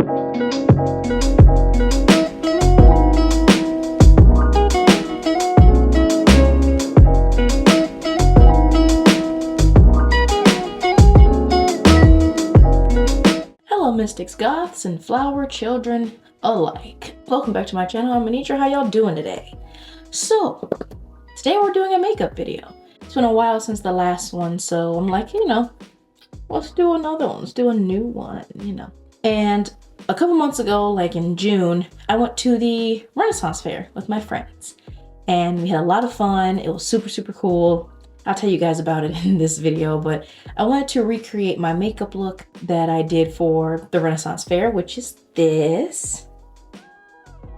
Hello mystics, goths, and flower children alike. Welcome back to my channel. I'm Anitra. How y'all doing today? So, today we're doing a makeup video. It's been a while since the last one, so I'm like, let's do another one. Let's do a new one, And a couple months ago, like in June, I went to the Renaissance Fair with my friends. And we had a lot of fun. It was super, super cool. I'll tell you guys about it in this video, but I wanted to recreate my makeup look that I did for the Renaissance Fair, which is this.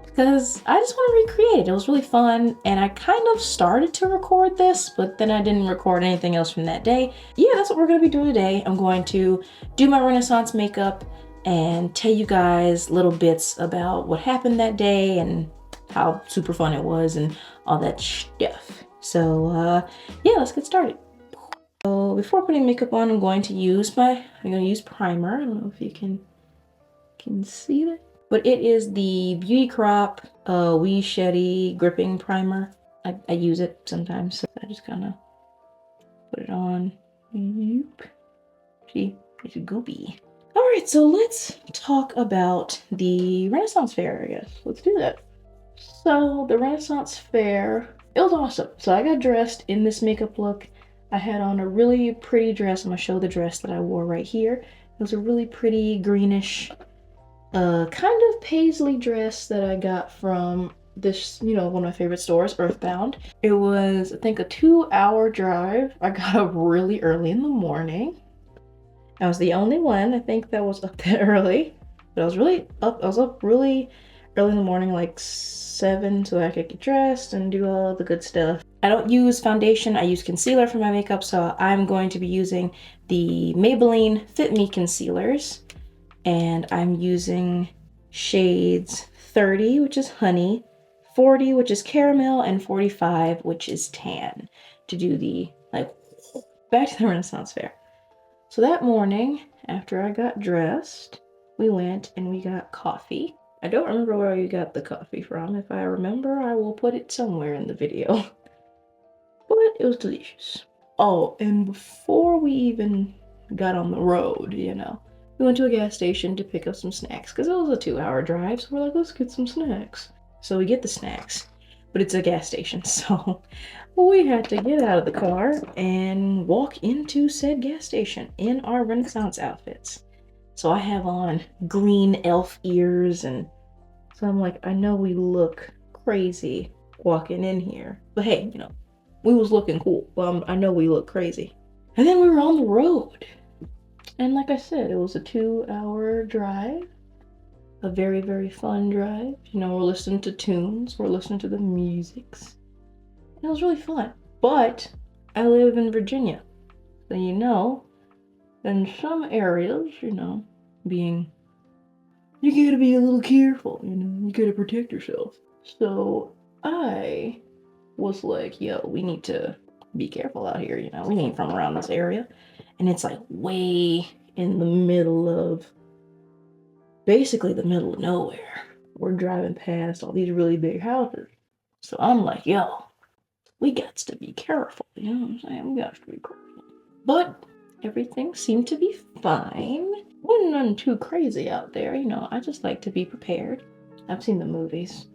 Because I just want to recreate it. It was really fun, and I kind of started to record this, but then I didn't record anything else from that day. Yeah, that's what we're going to be doing today. I'm going to do my Renaissance makeup and tell you guys little bits about what happened that day and how super fun it was and all that stuff. So yeah, let's get started. So before putting makeup on, I'm going to use primer. I don't know if you can see that, but it is the Beauty Crop Wee Shetty Gripping Primer. I use it sometimes, so I just kind of put it on. See, it's goopy. All right, so let's talk about the Renaissance Fair, I guess. Let's do that. So the Renaissance Fair, it was awesome. So I got dressed in this makeup look. I had on a really pretty dress. I'm gonna show the dress that I wore right here. It was a really pretty greenish, kind of paisley dress that I got from this, one of my favorite stores, Earthbound. It was, I think, a 2-hour drive. I got up really early in the morning. I was the only one, I think, that was up that early. But I was up really early in the morning, like 7, so I could get dressed and do all the good stuff. I don't use foundation, I use concealer for my makeup, so I'm going to be using the Maybelline Fit Me concealers. And I'm using shades 30, which is honey, 40, which is caramel, and 45, which is tan, to do the, back to the Renaissance Fair. So that morning, after I got dressed, we went and we got coffee. I don't remember where you got the coffee from. If I remember, I will put it somewhere in the video. But it was delicious. Oh, and before we even got on the road, we went to a gas station to pick up some snacks because it was a 2-hour drive. So we're like, let's get some snacks. So we get the snacks, but it's a gas station. So we had to get out of the car and walk into said gas station in our Renaissance outfits. So I have on green elf ears, and so I'm like, I know we look crazy walking in here, but hey, we was looking cool. Well, I know we look crazy. And then we were on the road. And like I said, it was a 2-hour drive. A very, very fun drive. We're listening to tunes. We're listening to the musics. And it was really fun. But I live in Virginia. So in some areas, you gotta be a little careful, you gotta protect yourself. So I was like, yo, we need to be careful out here, we ain't from around this area. And it's like way in the middle of, basically the middle of nowhere. We're driving past all these really big houses. So I'm like, yo, we got to be careful, you know what I'm saying? We got to be careful. But everything seemed to be fine. Wasn't nothing too crazy out there, I just like to be prepared. I've seen the movies.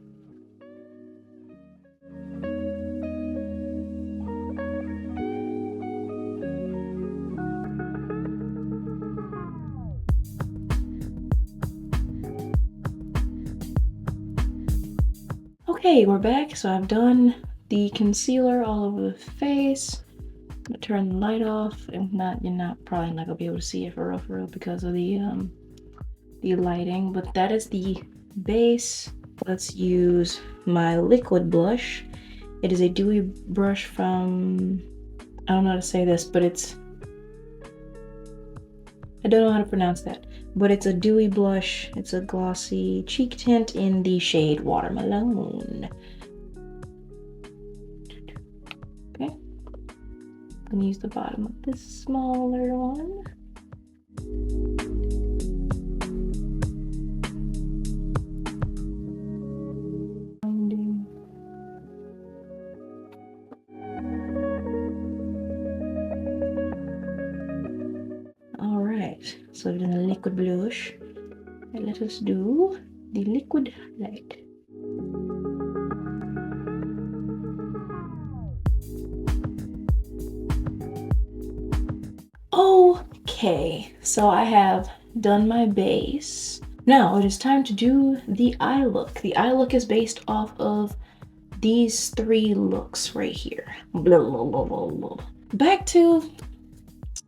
Okay, we're back. So I've done the concealer all over the face. I'm gonna turn the light off. If not, you're probably not gonna be able to see it for real because of the lighting. But that is the base. Let's use my liquid blush. It is a dewy brush from, I don't know how to say this, but I don't know how to pronounce that, but it's a dewy blush. It's a glossy cheek tint in the shade Watermelon. Okay, I'm gonna use the bottom of this smaller one. liquid blush. And let us do the liquid highlight. Okay, so I have done my base. Now it is time to do the eye look. The eye look is based off of these 3 looks right here. Blah, blah, blah, blah, blah. Back to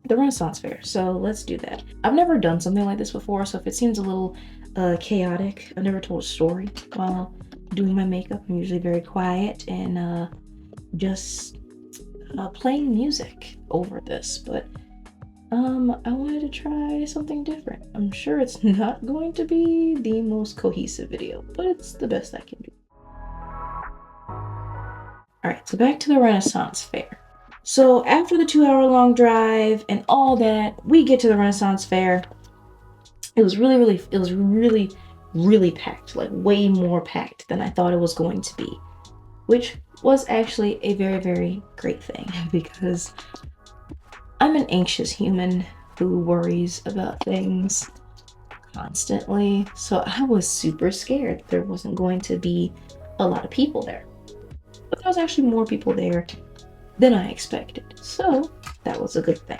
the Renaissance Fair. So let's do that. I've never done something like this before, so if it seems a little chaotic, I've never told a story while doing my makeup. I'm usually very quiet and just playing music over this, but I wanted to try something different. I'm sure it's not going to be the most cohesive video, but it's the best I can do. Alright, so back to the Renaissance Fair. So after the 2-hour-long drive and all that, we get to the Renaissance Fair. It was really packed, like way more packed than I thought it was going to be, which was actually a very, very great thing because I'm an anxious human who worries about things constantly. So I was super scared there wasn't going to be a lot of people there. But there was actually more people there than I expected. So that was a good thing.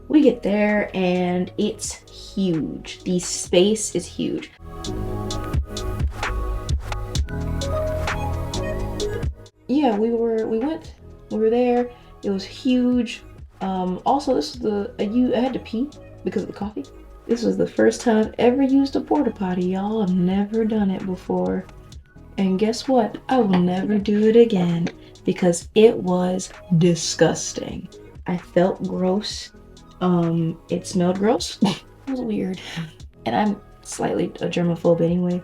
We get there and it's huge. The space is huge. Yeah, we were there. It was huge. Also, this is I had to pee because of the coffee. This was the first time I've ever used a porta potty, y'all. I've never done it before. And guess what? I will never do it again because it was disgusting. I felt gross. It smelled gross. It was weird. And I'm slightly a germaphobe anyway.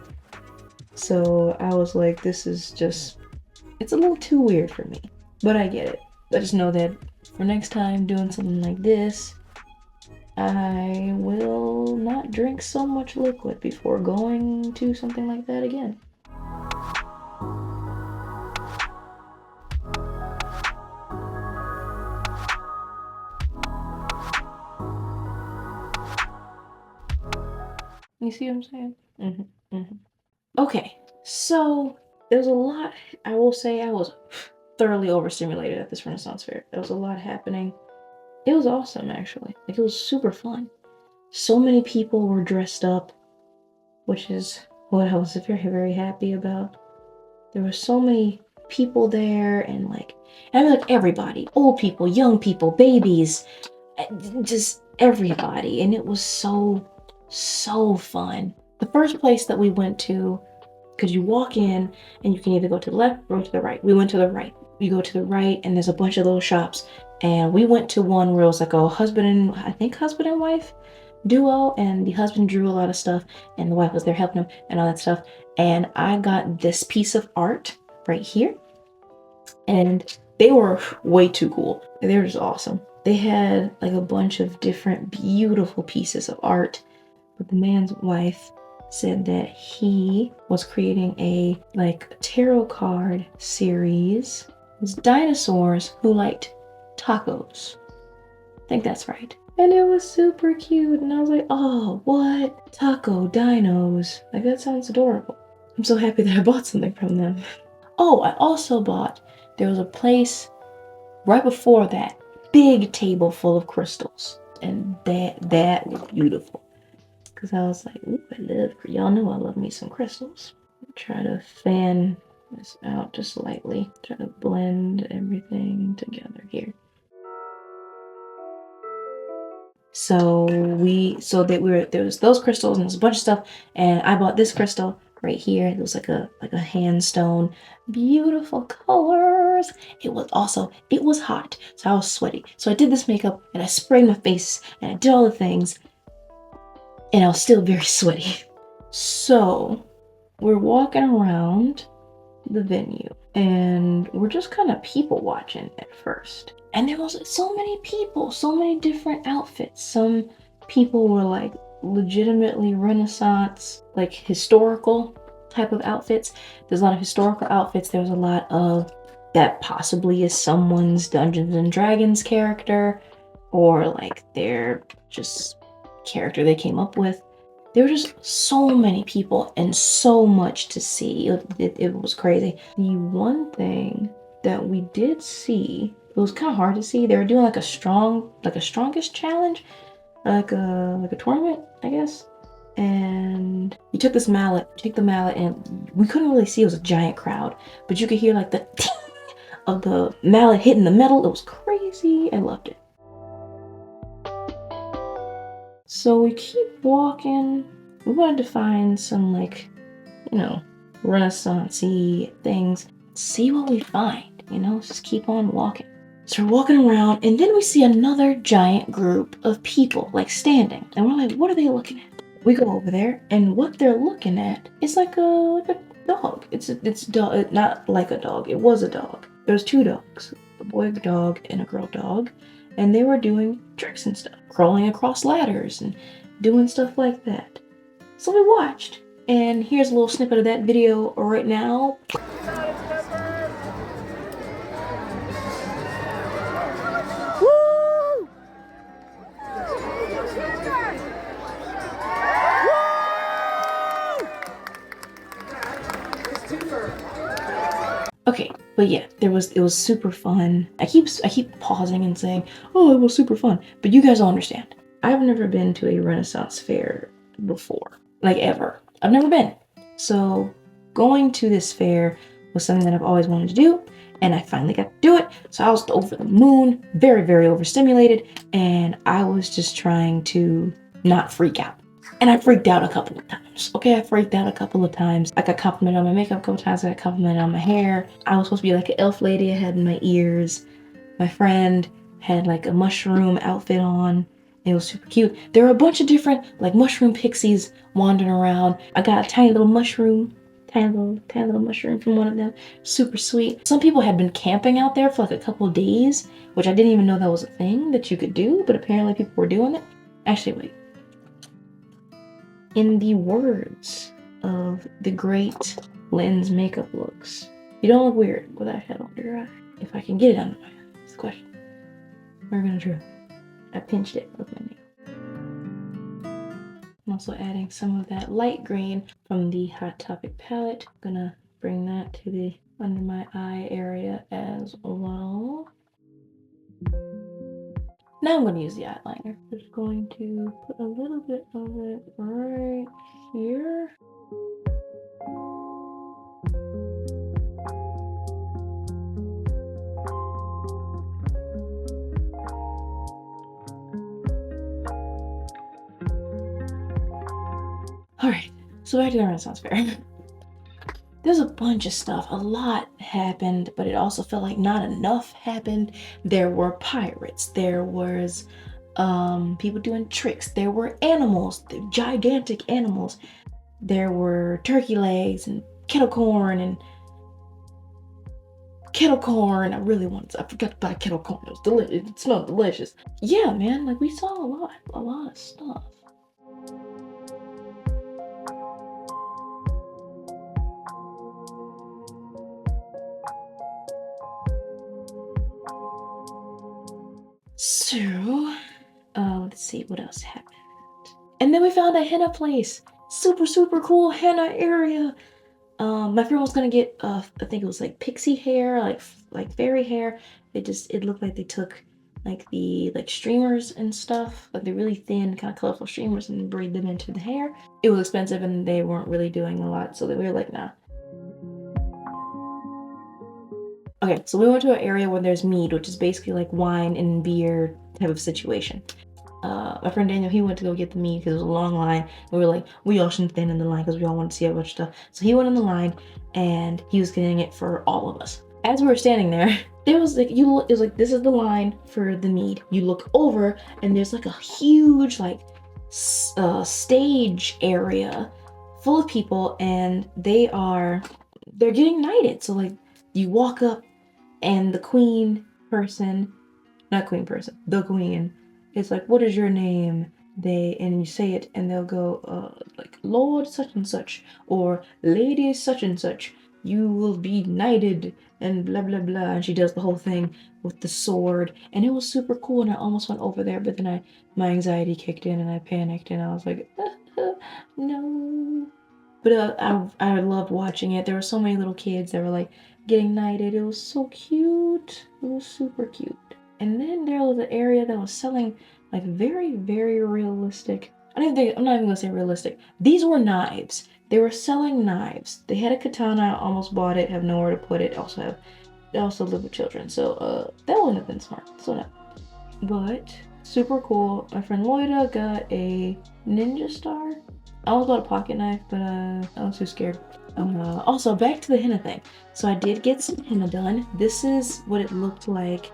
So I was like, this is just, it's a little too weird for me. But I get it. I just know that for next time doing something like this, I will not drink so much liquid before going to something like that again. You see what I'm saying? Okay, so there's a lot. I will say I was thoroughly overstimulated at this Renaissance Fair. There was a lot happening. It was awesome, actually. Like, it was super fun. So many people were dressed up, which is what I was very, very happy about. There were so many people there, and I mean, like everybody, old people, young people, babies, just everybody. And it was so fun. The first place that we went to, because you walk in and you can either go to the left or to the right. We went to the right. You go to the right and there's a bunch of little shops. And we went to one where it was like a husband and wife duo, and the husband drew a lot of stuff and the wife was there helping him and all that stuff. And I got this piece of art right here, and they were way too cool. They were just awesome. They had like a bunch of different beautiful pieces of art, but the man's wife said that he was creating a tarot card series. It was dinosaurs who liked tacos. I think that's right. And it was super cute, and I was like, oh, what? Taco dinos. Like, that sounds adorable. I'm so happy that I bought something from them. Oh, I also bought, there was a place right before that, big table full of crystals. And that was beautiful. Because I was like, ooh, y'all know I love me some crystals. Try to fan this out just lightly. Try to blend everything together here. So there was those crystals and there's a bunch of stuff, and I bought this crystal right here. It was like a hand stone, beautiful colors. It was hot, so I was sweaty. So I did this makeup and I sprayed my face and I did all the things, and I was still very sweaty. So we're walking around the venue and we're just kind of people watching at first. And there was so many people, so many different outfits. Some people were like legitimately Renaissance, like historical type of outfits. There's a lot of historical outfits. There was a lot of that possibly is someone's Dungeons and Dragons character, or like they're just character they came up with. There were just so many people and so much to see. It was crazy. The one thing that we did see, it was kind of hard to see. They were doing like a strongest challenge, like a tournament, I guess. And you took this mallet, take the mallet, and we couldn't really see. It was a giant crowd, but you could hear like the ting of the mallet hitting the metal. It was crazy. I loved it. So we keep walking. We wanted to find some, like, you know, Renaissance-y things. See what we find, you know, just keep on walking. So we're walking around, and then we see another giant group of people, like, standing. And we're like, what are they looking at? We go over there, and what they're looking at is like a dog. It's dog, not like a dog. It was a dog. There's two dogs, a boy dog and a girl dog, and they were doing tricks and stuff, crawling across ladders and doing stuff like that. So we watched, and here's a little snippet of that video right now. Okay, but yeah, it was super fun. I keep pausing and saying, oh, it was super fun, but you guys all understand. I've never been to a Renaissance fair before, like ever. I've never been. So going to this fair was something that I've always wanted to do, and I finally got to do it. So I was over the moon, very, very overstimulated, and I was just trying to not freak out. And I freaked out a couple of times. Okay, I freaked out a couple of times. I got complimented on my makeup a couple times. I got complimented on my hair. I was supposed to be like an elf lady. I had my ears. My friend had like a mushroom outfit on. It was super cute. There were a bunch of different like mushroom pixies wandering around. I got a tiny little mushroom. Tiny little mushroom from one of them. Super sweet. Some people had been camping out there for like a couple of days, which I didn't even know that was a thing that you could do, but apparently people were doing it. Actually, wait. In the words of the great Lens Makeup Looks, you don't look weird with that head under your eye. If I can get it under my eye, that's the question. We're gonna try. I pinched it with my nail. I'm also adding some of that light green from the Hot Topic palette. I'm gonna bring that to the under my eye area as well. Now I'm going to use the eyeliner. Just going to put a little bit of it right here. Alright, so back to the Renaissance Fair. There's a bunch of stuff. A lot happened, but it also felt like not enough happened. There were pirates. There was people doing tricks. There were animals, gigantic animals. There were turkey legs and kettle corn. I really wanted. I forgot to buy kettle corn. It was delicious. It smelled delicious. Yeah, man. Like we saw a lot of stuff. So, let's see what else happened. And then we found a henna place. Super, super cool henna area. My friend was gonna get, I think it was like pixie hair, like fairy hair. It looked like they took like the streamers and stuff, like the really thin, kind of colorful streamers, and braid them into the hair. It was expensive, and they weren't really doing a lot, so we were like, nah. Okay, so we went to an area where there's mead, which is basically like wine and beer type of situation. My friend Daniel, he went to go get the mead because it was a long line. And we were like, we all shouldn't stand in the line because we all wanted to see a bunch of stuff. So he went in the line and he was getting it for all of us. As we were standing there, there was like, it was like, this is the line for the mead. You look over and there's like a huge like stage area full of people, and they're getting knighted. So like you walk up and the queen is like, what is your name? And you say it and they'll go like, Lord such and such or Lady such and such, you will be knighted and blah blah blah, and she does the whole thing with the sword, and it was super cool, and I almost went over there, but then my anxiety kicked in and I panicked, and I was like, no. But I loved watching it. There were so many little kids that were like getting knighted. It was so cute. It was super cute. And then there was an area that was selling like very, very realistic. I'm not even gonna say realistic. These were knives. They were selling knives. They had a katana. I almost bought it. Have nowhere to put it. They also live with children, so that wouldn't have been smart. So no. But super cool. My friend Loida got a ninja star. I almost bought a pocket knife, but I was too scared. Also, back to the henna thing. So I did get some henna done. This is what it looked like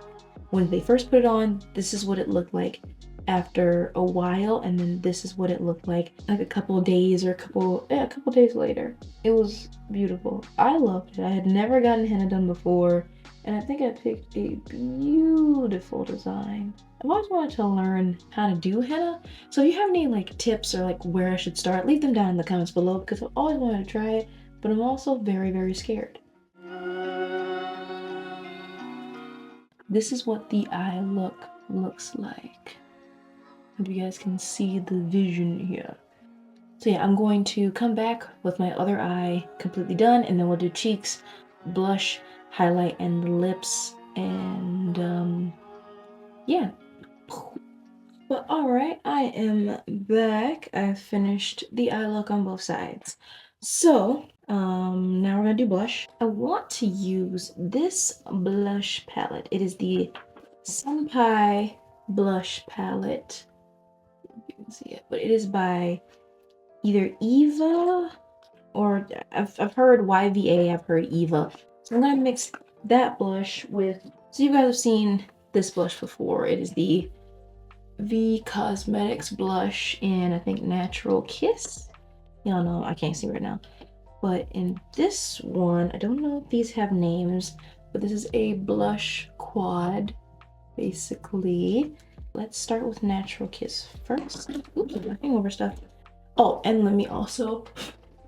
when they first put it on. This is what it looked like after a while, and then this is what it looked like a couple days or a couple days later. It was beautiful. I loved it. I had never gotten henna done before, and I think I picked a beautiful design. I've always wanted to learn how to do henna, so if you have any like tips or like where I should start, leave them down in the comments below, because I've always wanted to try it, but I'm also very, very scared. This is what the eye looks like. Hope you guys can see the vision here. So yeah, I'm going to come back with my other eye completely done, and then we'll do cheeks, blush, highlight, and lips, and yeah. But alright, I am back. I finished the eye look on both sides. So, now we're gonna do blush. I want to use this blush palette. It is the Senpai blush palette. You can see it, but it is by either Eva or I've heard YVA, I've heard Eva. So I'm gonna mix that blush with, so you guys have seen this blush before. It is the V Cosmetics blush in, I think, Natural Kiss. Y'all know, I can't see right now. But in this one, I don't know if these have names, but this is a blush quad, basically. Let's start with Natural Kiss first. Oops, I'm knocking over stuff. Oh, and let me also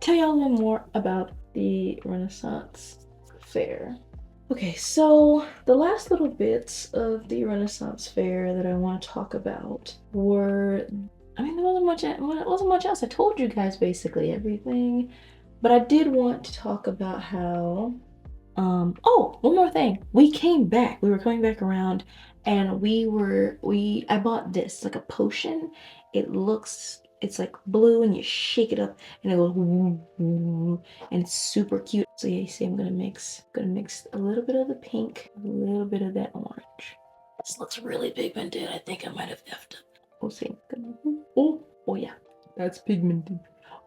tell y'all a little more about the Renaissance Fair. Okay, so the last little bits of the Renaissance Fair that I want to talk about were, I mean, there wasn't much else. I told you guys basically everything, but I did want to talk about how, oh, one more thing. We came back. We were coming back around, and I bought this, like a potion. It's like blue, and you shake it up, and it goes woo, woo, and it's super cute. So yeah, you see, I'm gonna mix a little bit of the pink, a little bit of that orange. This looks really pigmented. I think I might have effed up. We'll see. Oh yeah, that's pigmented.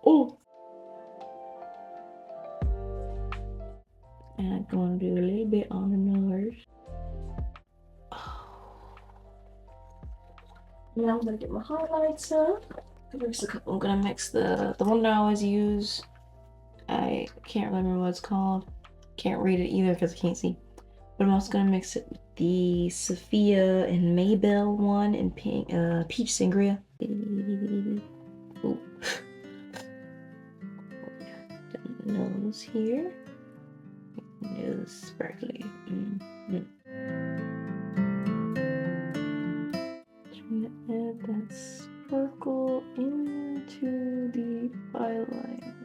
Oh. And I'm gonna do a little bit on the nose. Now I'm gonna get my highlights up. There's a couple. I'm gonna mix the one that I always use. I can't remember what it's called. Can't read it either because I can't see. But I'm also gonna mix it with the Sophia and Maybell one in pink, peach sangria. Ooh. Nose here. Nose sparkly. Trying to add that sparkle into the eyeline.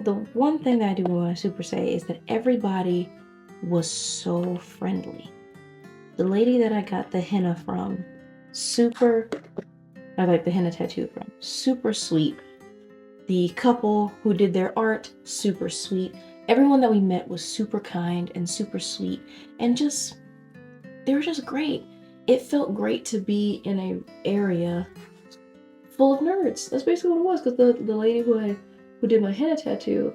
The one thing that I do want to super say is that everybody was so friendly. The lady that I got the henna from, I like the henna tattoo from, super sweet. The couple who did their art, super sweet. Everyone that we met was super kind and super sweet, and they were just great. It felt great to be in an area full of nerds. That's basically what it was, because the lady who did my henna tattoo,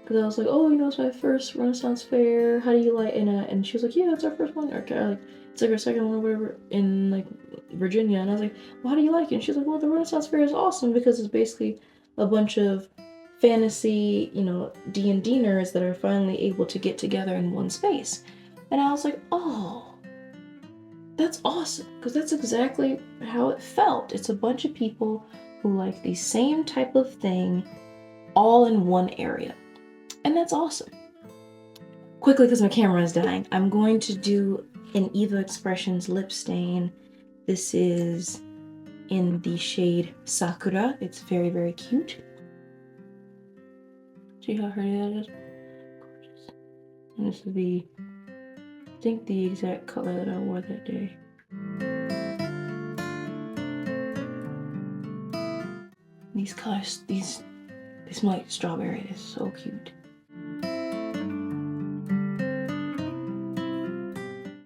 because I was like, oh, it's my first Renaissance Fair. How do you like it? And she was like, yeah, it's our first one. Or like, it's like our second one or whatever in like Virginia. And I was like, well, how do you like it? And she's like, well, the Renaissance Fair is awesome because it's basically a bunch of fantasy, D&D nerds that are finally able to get together in one space. And I was like, oh, that's awesome, because that's exactly how it felt. It's a bunch of people who like the same type of thing all in one area. And that's awesome. Quickly, because my camera is dying, I'm going to do in Eva Expressions Lip Stain. This is in the shade Sakura. It's very, very cute. See how pretty that is? Gorgeous. And this is the, I think, the exact color that I wore that day. These colors, they smell like strawberry. They're so cute.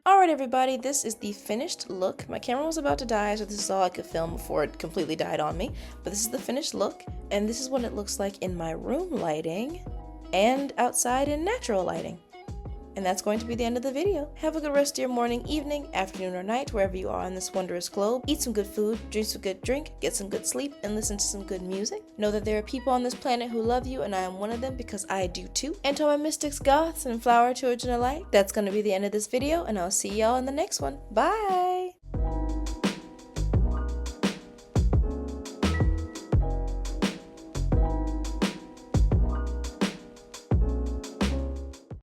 Alright everybody, this is the finished look. My camera was about to die, so this is all I could film before it completely died on me. But this is the finished look, and this is what it looks like in my room lighting and outside in natural lighting. And that's going to be the end of the video. Have a good rest of your morning, evening, afternoon, or night, wherever you are on this wondrous globe. Eat some good food, drink some good drink, get some good sleep, and listen to some good music. Know that there are people on this planet who love you, and I am one of them because I do too. And to all my mystics, goths, and flower children alike, that's going to be the end of this video, and I'll see y'all in the next one. Bye!